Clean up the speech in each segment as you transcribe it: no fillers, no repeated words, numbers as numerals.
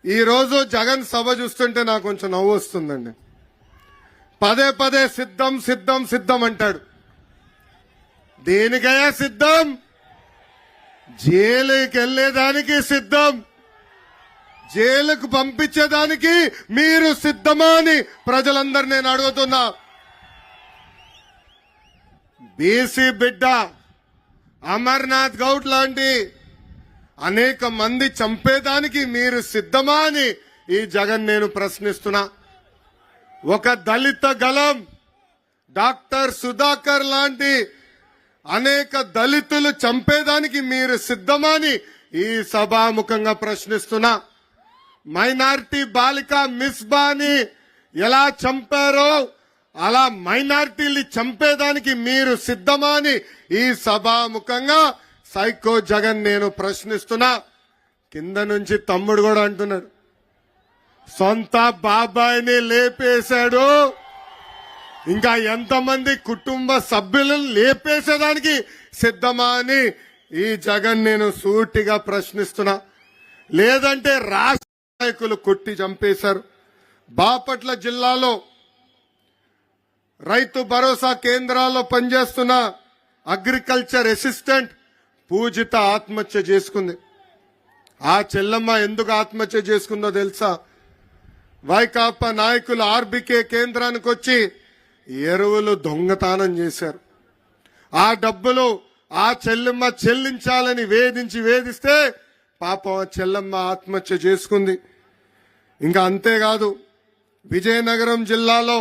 ఈ రోజు జగన్ సభ చూస్తుంటే నాకు కొంచెం నవ్వు వస్తుందండి. పదే పదే సిద్ధం సిద్ధం సిద్ధం అంటాడు. దేనికయ్యా సిద్ధం? జైలుకి వెళ్లేదానికి సిద్ధం, జైలుకు పంపించేదానికి మీరు సిద్ధమా అని ప్రజలందరూ నేను అడుగుతున్నా. బీసీ బిడ్డ అమర్నాథ్ గౌడ్ లాంటి అనేక మంది చంపేదానికి మీరు సిద్ధమా అని ఈ జగన్ నేను ప్రశ్నిస్తున్నా. ఒక దళిత గలం డాక్టర్ సుధాకర్ లాంటి అనేక దళితులు చంపేదానికి మీరు సిద్ధమా అని ఈ సభాముఖంగా ప్రశ్నిస్తున్నా. మైనారిటీ బాలిక మిస్బాని ఎలా చంపారో అలా మైనారిటీలు చంపేదానికి మీరు సిద్ధమా అని ఈ సభాముఖంగా సైకో జగన్ నేను ప్రశ్నిస్తున్నా. కింద నుంచి తమ్ముడు కూడా అంటున్నాడు, సొంత బాబాయిని లేపేశాడు, ఇంకా ఎంతమంది కుటుంబ సభ్యులను లేపేసేదానికి సిద్ధమా అని ఈ జగన్ నేను సూటిగా ప్రశ్నిస్తున్నా. లేదంటే రాష్ట్ర నాయకులు కొట్టి చంపేశారు. బాపట్ల జిల్లాలో రైతు భరోసా కేంద్రాల్లో పనిచేస్తున్న అగ్రికల్చర్ అసిస్టెంట్ పూజిత ఆత్మహత్య చేసుకుంది. ఆ చెల్లమ్మ ఎందుకు ఆత్మహత్య చేసుకుందో తెలుసా? వైకాపా నాయకులు ఆర్బీకే కేంద్రానికి వచ్చి ఎరువులు దొంగతనం చేశారు. ఆ డబ్బులు ఆ చెల్లెమ్మ చెల్లించాలని వేధిస్తే పాపం ఆ చెల్లమ్మ ఆత్మహత్య చేసుకుంది. ఇంకా అంతేకాదు, విజయనగరం జిల్లాలో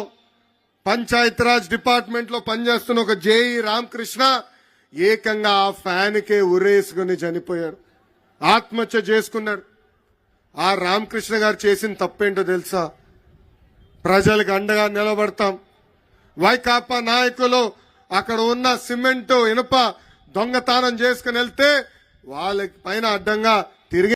పంచాయతీరాజ్ డిపార్ట్మెంట్ లో పనిచేస్తున్న ఒక జేఈ రామకృష్ణ ఏకంగా ఆ ఫ్యాన్ కే ఉరేసుకుని చనిపోయాడు, ఆత్మహత్య చేసుకున్నాడు. ఆ రామకృష్ణ గారు చేసిన తప్పేంటో తెలుసా? ప్రజలకు అండగా నిలబడతాం. వైకాపా నాయకులు అక్కడ ఉన్న సిమెంట్ ఇనుప దొంగతనం చేసుకుని వెళ్తే వాళ్ళ పైన అడ్డంగా తిరిగి